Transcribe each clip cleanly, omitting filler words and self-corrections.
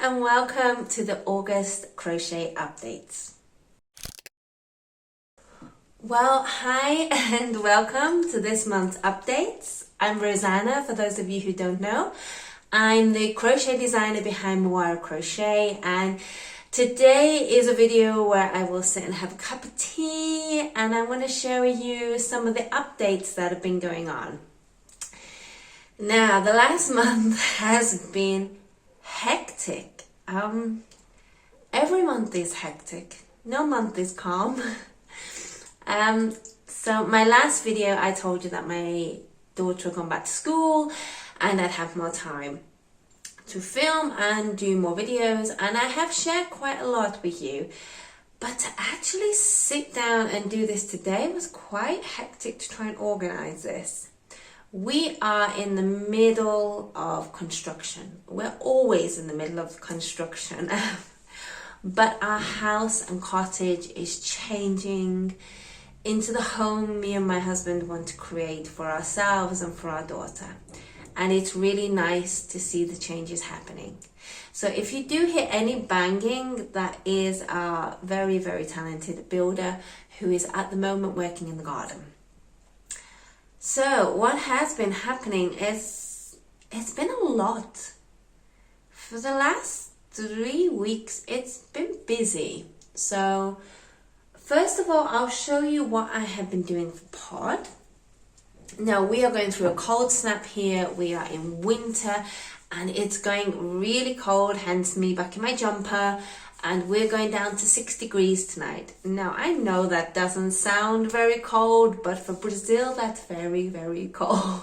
and welcome to the August Crochet Updates. Well, hi and welcome to this month's updates. I'm Roseanna, for those of you who don't know. I'm the crochet designer behind Moara Crochet, and today is a video where I will sit and have a cup of tea and I want to share with you some of the updates that have been going on. Now, the last month has been hectic. Every month is hectic. No month is calm. So my last video, I told you that my daughter had gone back to school and I'd have more time to film and do more videos, and I have shared quite a lot with you. But to actually sit down and do this today was quite hectic to try and organize this. We are in the middle of construction. We're always in the middle of construction. But our house and cottage is changing into the home me and my husband want to create for ourselves and for our daughter. And it's really nice to see the changes happening. So if you do hear any banging, that is our very, very talented builder who is at the moment working in the garden. So what has been happening is, it's been a lot. For the last 3 weeks, it's been busy. So first of all, I'll show you what I have been doing for pod. Now, we are going through a cold snap here. We are in winter and it's going really cold, hence me back in my jumper. And we're going down to 6 degrees tonight. Now, I know that doesn't sound very cold, but for Brazil, that's very, very cold.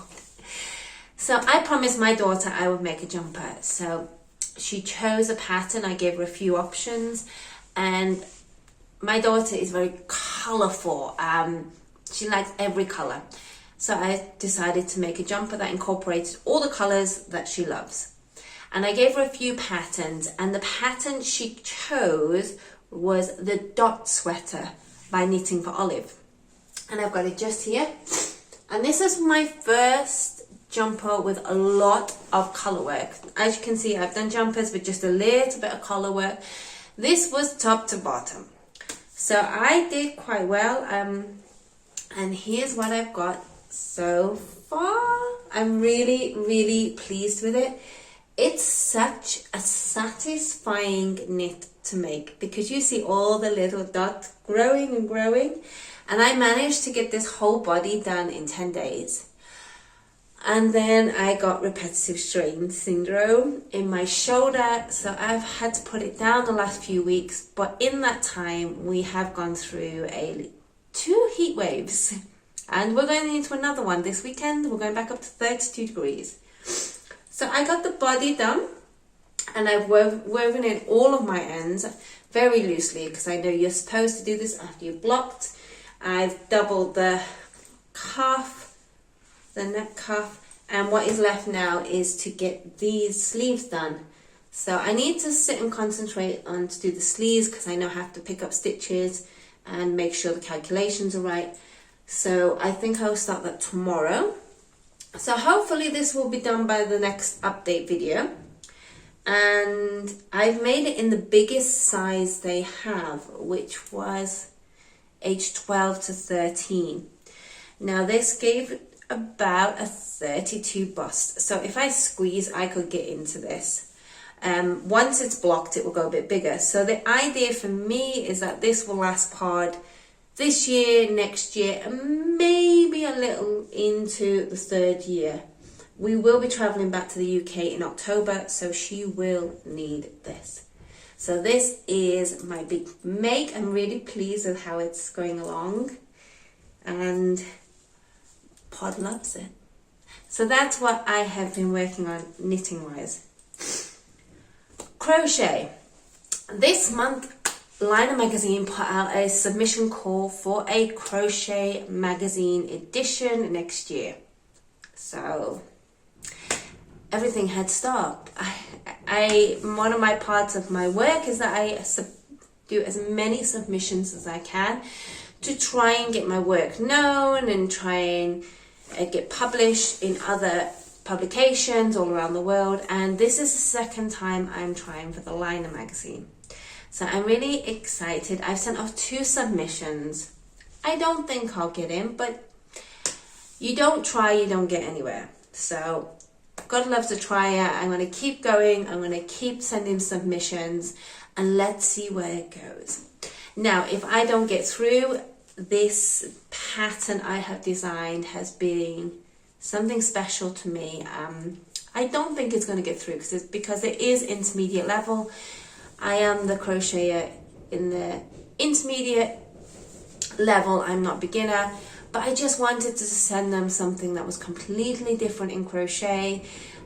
So I promised my daughter I would make a jumper. So she chose a pattern. I gave her a few options. And my daughter is very colorful. She likes every color. So I decided to make a jumper that incorporated all the colors that she loves. And I gave her a few patterns, and the pattern she chose was the dot sweater by Knitting for Olive. And I've got it just here. And this is my first jumper with a lot of color work. As you can see, I've done jumpers with just a little bit of color work. This was top to bottom. So I did quite well. And here's what I've got so far. I'm really, really pleased with it. It's such a satisfying knit to make because you see all the little dots growing and growing. And I managed to get this whole body done in 10 days. And then I got repetitive strain syndrome in my shoulder. So I've had to put it down the last few weeks. But in that time, we have gone through 2 heat waves. And we're going into another one this weekend. We're going back up to 32 degrees. So I got the body done, and I've woven in all of my ends very loosely because I know you're supposed to do this after you've blocked. I've doubled the cuff, the neck cuff, and what is left now is to get these sleeves done. So I need to sit and concentrate on to do the sleeves because I know I have to pick up stitches and make sure the calculations are right. So I think I'll start that tomorrow. So hopefully this will be done by the next update video. And I've made it in the biggest size they have, which was age 12 to 13. Now this gave about a 32 bust. So if I squeeze, I could get into this. Once it's blocked, it will go a bit bigger. So the idea for me is that this will last pod this year, next year, and maybe a little into the 3rd year. We will be traveling back to the UK in October, so she will need this. So this is my big make. I'm really pleased with how it's going along, and Pod loves it. So that's what I have been working on knitting wise. Crochet. This month, Liner Magazine put out a submission call for a crochet magazine edition next year. So everything had stopped. One of my parts of my work is that I do as many submissions as I can to try and get my work known and try and get published in other publications all around the world, and this is the second time I'm trying for the Liner magazine. So I'm really excited. I've sent off 2 submissions. I don't think I'll get in, but you don't try, you don't get anywhere. So God loves a tryer. I'm going to keep going. I'm going to keep sending submissions, and let's see where it goes. Now, if I don't get through, this pattern I have designed has been something special to me. I don't think it's going to get through because it is intermediate level. I am the crocheter in the intermediate level. I'm not beginner, but I just wanted to send them something that was completely different in crochet,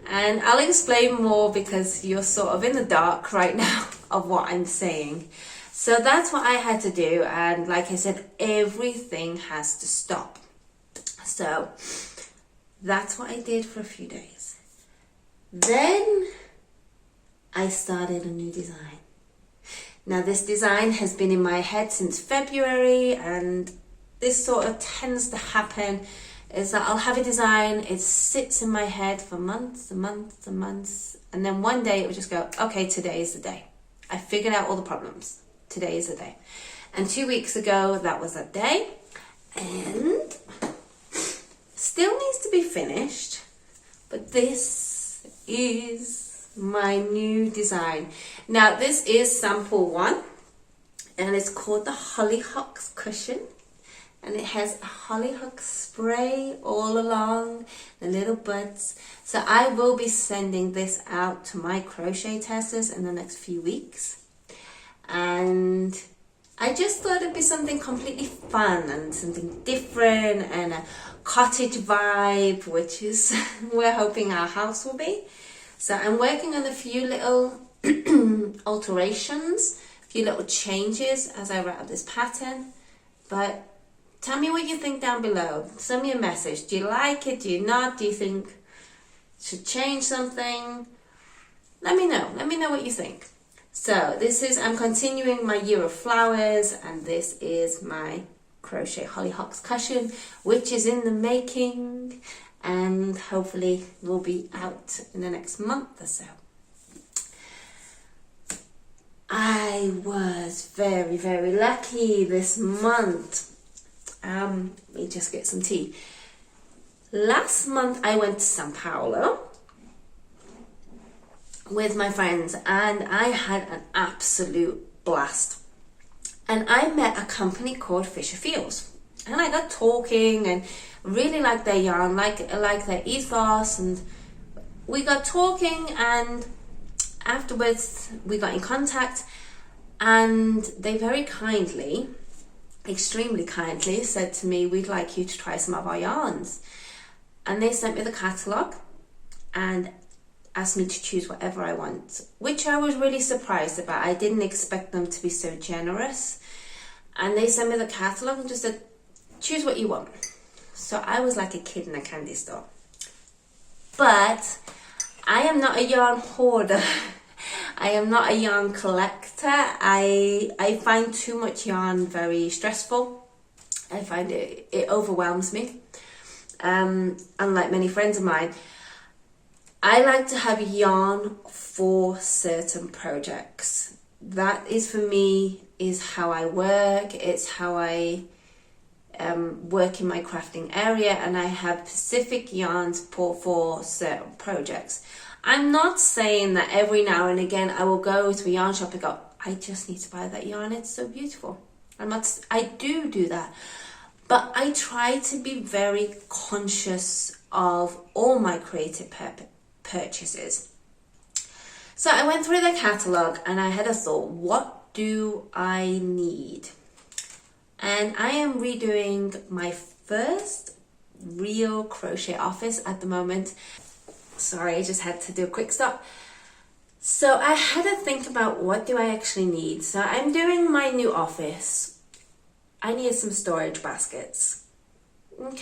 and I'll explain more because you're sort of in the dark right now of what I'm saying. So that's what I had to do, and like I said, everything has to stop. So that's what I did for a few days. Then I started a new design. Now this design has been in my head since February, and this sort of tends to happen is that I'll have a design, it sits in my head for months and months and months, and then one day it will just go, okay, today is the day. I figured out all the problems. Today is the day. And 2 weeks ago, that was that day, and still needs to be finished, but this is my new design. Now this is sample 1, and it's called the Hollyhocks cushion, and it has a hollyhock spray all along the little buds. So I will be sending this out to my crochet testers in the next few weeks, and I just thought it'd be something completely fun and something different and a cottage vibe, which is we're hoping our house will be. So I'm working on a few little alterations, a few little changes as I write up this pattern. But tell me what you think down below. Send me a message. Do you like it? Do you not? Do you think it should change something? Let me know. Let me know what you think. So this is, I'm continuing my year of flowers, and this is my crochet hollyhocks cushion, which is in the making and hopefully will be out in the next month or so. I was very, very lucky this month. Let me just get some tea. Last month I went to Sao Paulo with my friends, and I had an absolute blast. And I met a company called Fios, and I got talking and really liked their yarn, like their ethos, and we got talking, and afterwards we got in contact, and they very kindly, extremely kindly, said to me, we'd like you to try some of our yarns. And they sent me the catalogue and asked me to choose whatever I want, which I was really surprised about. I didn't expect them to be so generous. And they sent me the catalogue and just said, choose what you want. So I was like a kid in a candy store. But I am not a yarn hoarder. I am not a yarn collector. I find too much yarn very stressful. I find it overwhelms me. Unlike many friends of mine, I like to have yarn for certain projects. That is, for me, is how I work. It's how I work in my crafting area, and I have specific yarns for certain projects. I'm not saying that every now and again I will go to a yarn shop and go, I just need to buy that yarn, it's so beautiful. I do that, but I try to be very conscious of all my creative purchases. So I went through the catalogue and I had a thought, what do I need? And I am redoing my first real crochet office at the moment. Sorry, I just had to do a quick stop. So I had to think about, what do I actually need? So I'm doing my new office. I need some storage baskets. I'll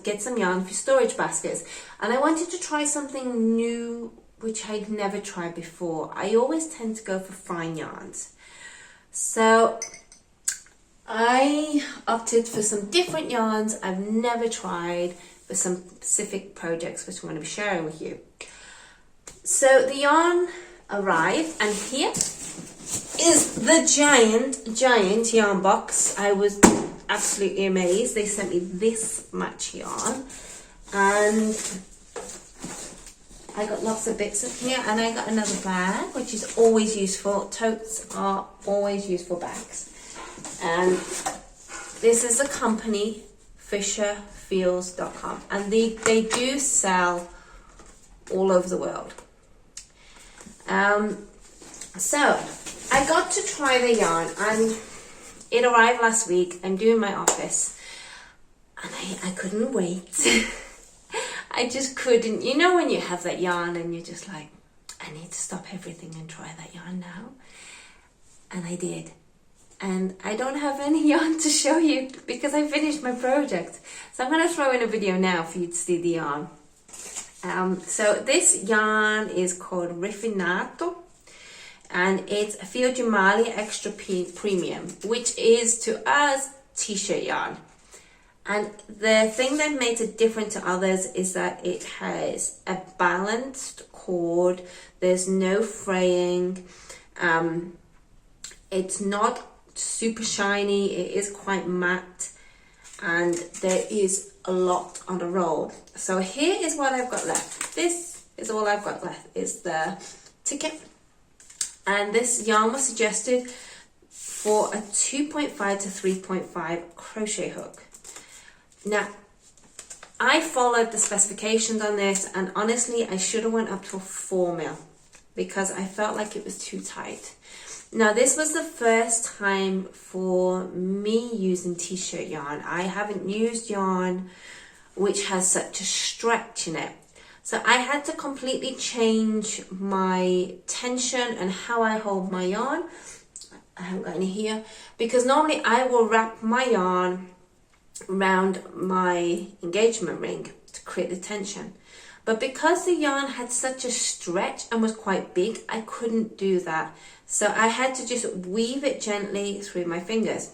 get some yarn for storage baskets. And I wanted to try something new, which I'd never tried before. I always tend to go for fine yarns. So I opted for some different yarns I've never tried for some specific projects which I'm going to be sharing with you. So the yarn arrived, and here is the giant yarn box. I was absolutely amazed. They sent me this much yarn, and I got lots of bits in here, and I got another bag, which is always useful. Totes are always useful bags. And this is the company, Fios.com, and they do sell all over the world. So I got to try the yarn, and it arrived last week. I'm doing my office, and I couldn't wait. I just couldn't. You know when you have that yarn and you're just like, I need to stop everything and try that yarn now. And I did. And I don't have any yarn to show you because I finished my project. So I'm going to throw in a video now for you to see the yarn. So this yarn is called Rifinato, and it's a Fio Gemali Extra Premium, which is to us t-shirt yarn. And the thing that makes it different to others is that it has a balanced cord. There's no fraying. It's not super shiny. It is quite matte, and there is a lot on the roll. So here is what I've got left. This is all I've got left, is the ticket. And this yarn was suggested for a 2.5 to 3.5 crochet hook. Now, I followed the specifications on this, and honestly, I should have went up to a 4 mil because I felt like it was too tight. Now, this was the first time for me using t-shirt yarn. I haven't used yarn which has such a stretch in it. So I had to completely change my tension and how I hold my yarn. I haven't got any here, because normally I will wrap my yarn around my engagement ring to create the tension. But because the yarn had such a stretch and was quite big, I couldn't do that. So I had to just weave it gently through my fingers.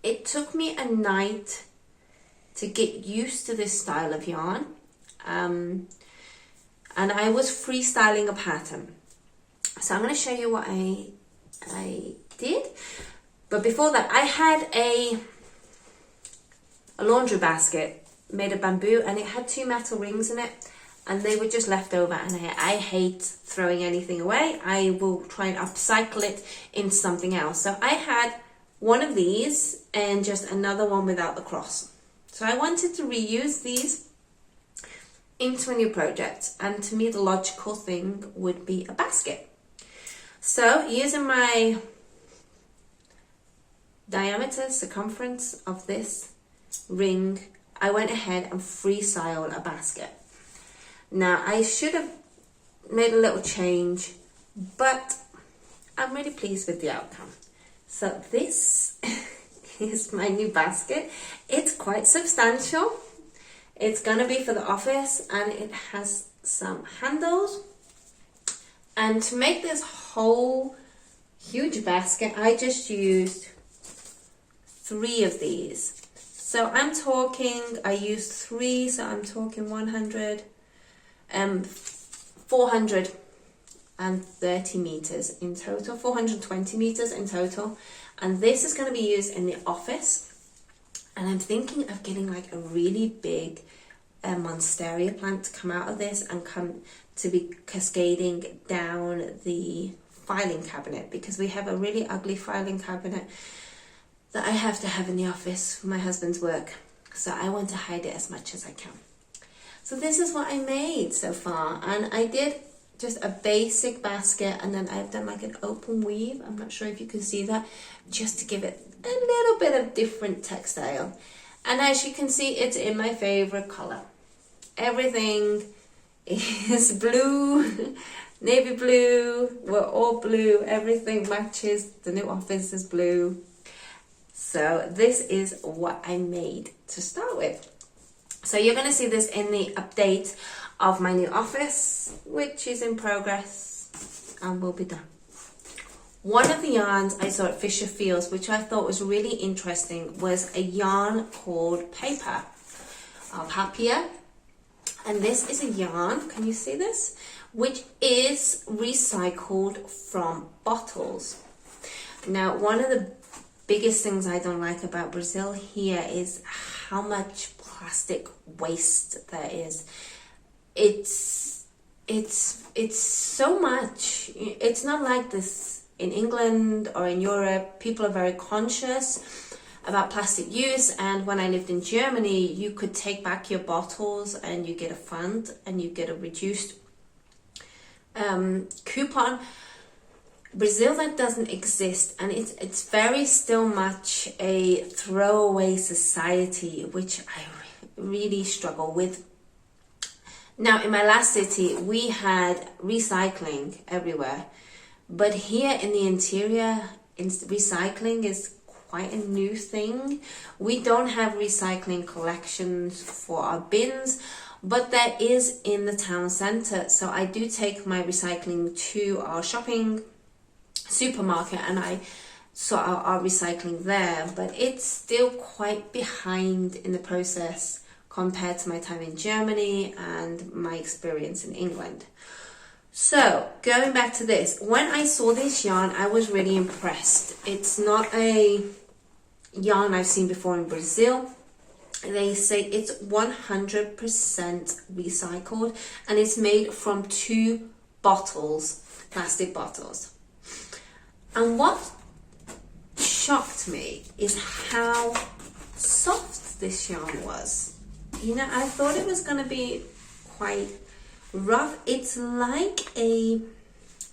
It took me a night to get used to this style of yarn. And I was freestyling a pattern. So I'm going to show you what I did. But before that, I had a laundry basket made of bamboo, and it had 2 metal rings in it, and they were just left over, and I hate throwing anything away. I will try and upcycle it into something else. So I had one of these and just another one without the cross. So I wanted to reuse these into a new project, and to me the logical thing would be a basket. So using my circumference of this ring, I went ahead and freestyled a basket. Now, I should have made a little change, but I'm really pleased with the outcome. So this is my new basket. It's quite substantial. It's going to be for the office, and it has some handles. And to make this whole huge basket, I just used 3 of these. So I'm talking, I used 3, so I'm talking 430 meters in total, 420 meters in total. And this is going to be used in the office. And I'm thinking of getting like a really big monstera plant to come out of this and come to be cascading down the filing cabinet, because we have a really ugly filing cabinet that I have to have in the office for my husband's work. So I want to hide it as much as I can. So this is what I made so far. And I did just a basic basket, and then I've done like an open weave. I'm not sure if you can see that, just to give it a little bit of different textile. And as you can see, it's in my favorite color. Everything is blue, navy blue, we're all blue, everything matches, the new office is blue. So this is what I made to start with. So you're going to see this in the update of my new office, which is in progress and will be done One of the yarns I saw at Fios, which I thought was really interesting, was a yarn called Paper. I'll have here. And this is a yarn, can you see this? Which is recycled from bottles. Now, one of the biggest things I don't like about Brazil here is how much plastic waste there is. It's so much. It's not like this in England or in Europe. People are very conscious about plastic use, and when I lived in Germany, you could take back your bottles and you get a fund and you get a reduced coupon. Brazil, that doesn't exist, and it's very still much a throwaway society, which I really struggle with. Now, in my last city, we had recycling everywhere, but here in the interior, recycling is quite a new thing. We don't have recycling collections for our bins, but there is in the town centre. So I do take my recycling to our shopping supermarket and I sort out our recycling there, but it's still quite behind in the process compared to my time in Germany and my experience in England. So going back to this, when I saw this yarn, I was really impressed. It's not a yarn I've seen before in Brazil. They say it's 100% recycled and it's made from 2 bottles, plastic bottles. And what shocked me is how soft this yarn was. You know, I thought it was going to be quite rough. It's like a,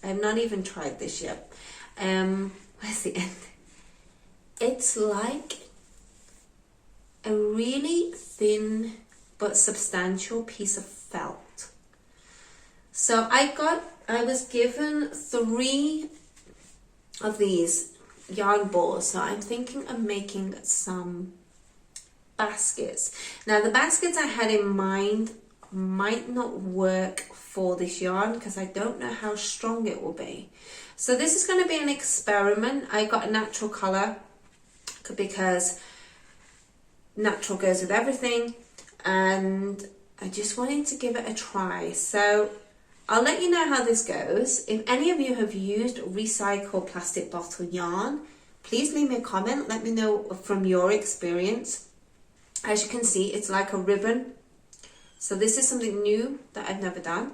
I've not even tried this yet. Where's the end? It's like a really thin but substantial piece of felt. So I was given 3 of these yarn balls, so I'm thinking of making some baskets. Now the baskets I had in mind might not work for this yarn because I don't know how strong it will be. So this is going to be an experiment. I got a natural colour because natural goes with everything, and I just wanted to give it a try. So I'll let you know how this goes. If any of you have used recycled plastic bottle yarn, please leave me a comment. Let me know from your experience. As you can see, it's like a ribbon. So this is something new that I've never done.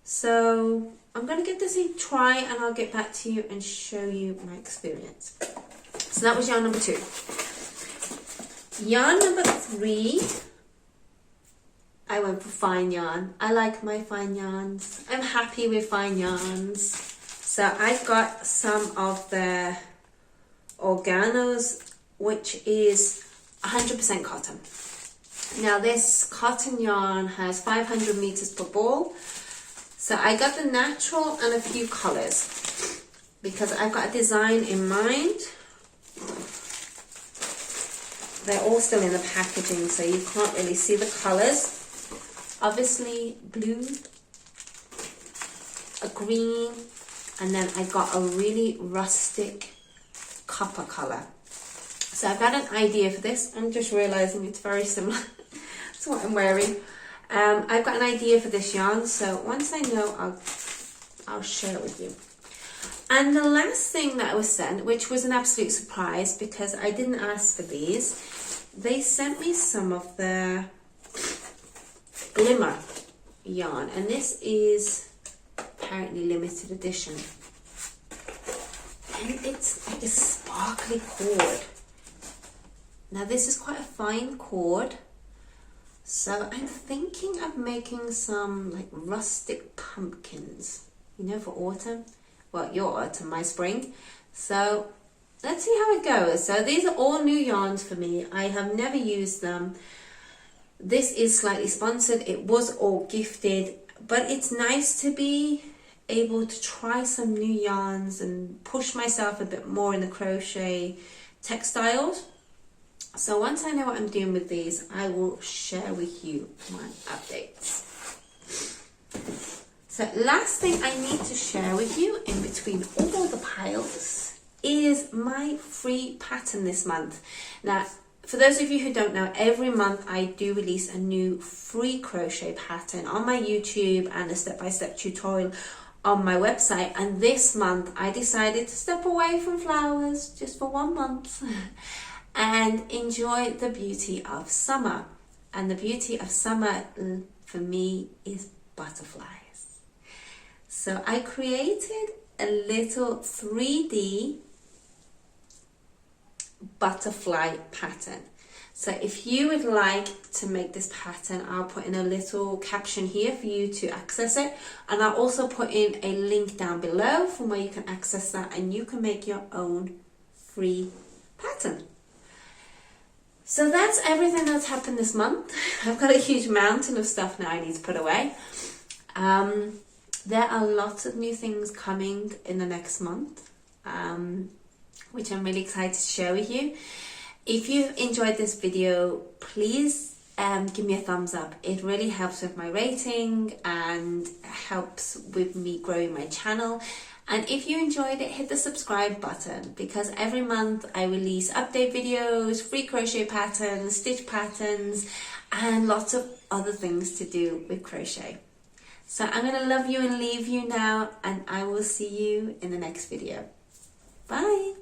So I'm going to give this a try and I'll get back to you and show you my experience. So that was yarn number 2. Yarn number 3, I went for fine yarn. I like my fine yarns. I'm happy with fine yarns. So I got some of the Organos, which is 100% cotton. Now this cotton yarn has 500 meters per ball. So I got the natural and a few colors because I've got a design in mind. They're all still in the packaging, so you can't really see the colors. Obviously blue, a green, and then I got a really rustic copper color. So I've got an idea for this. I'm just realizing it's very similar to what I'm wearing. I've got an idea for this yarn, so once I know, I'll share it with you. And the last thing that I was sent, which was an absolute surprise because I didn't ask for these, they sent me some of the glimmer yarn, and this is apparently limited edition. And it's like a sparkly cord. Now this is quite a fine cord. So I'm thinking of making some like rustic pumpkins, you know, for autumn. Well, your autumn, my spring. So let's see how it goes. So these are all new yarns for me. I have never used them. This is slightly sponsored. It was all gifted, but it's nice to be able to try some new yarns and push myself a bit more in the crochet textiles. So once I know what I'm doing with these, I will share with you my updates. So last thing I need to share with you in between all the piles is my free pattern this month. Now, for those of you who don't know, every month I do release a new free crochet pattern on my YouTube and a step-by-step tutorial on my website. And this month I decided to step away from flowers just for 1 month and enjoy the beauty of summer. And the beauty of summer for me is butterflies. So I created a little 3D butterfly pattern. So if you would like to make this pattern, I'll put in a little caption here for you to access it, and I'll also put in a link down below from where you can access that and you can make your own free pattern. So that's everything that's happened this month. I've got a huge mountain of stuff now I need to put away. There are lots of new things coming in the next month, which I'm really excited to share with you. If you enjoyed this video, please give me a thumbs up. It really helps with my rating and helps with me growing my channel. And if you enjoyed it, hit the subscribe button, because every month I release update videos, free crochet patterns, stitch patterns, and lots of other things to do with crochet. So I'm going to love you and leave you now, and I will see you in the next video. Bye!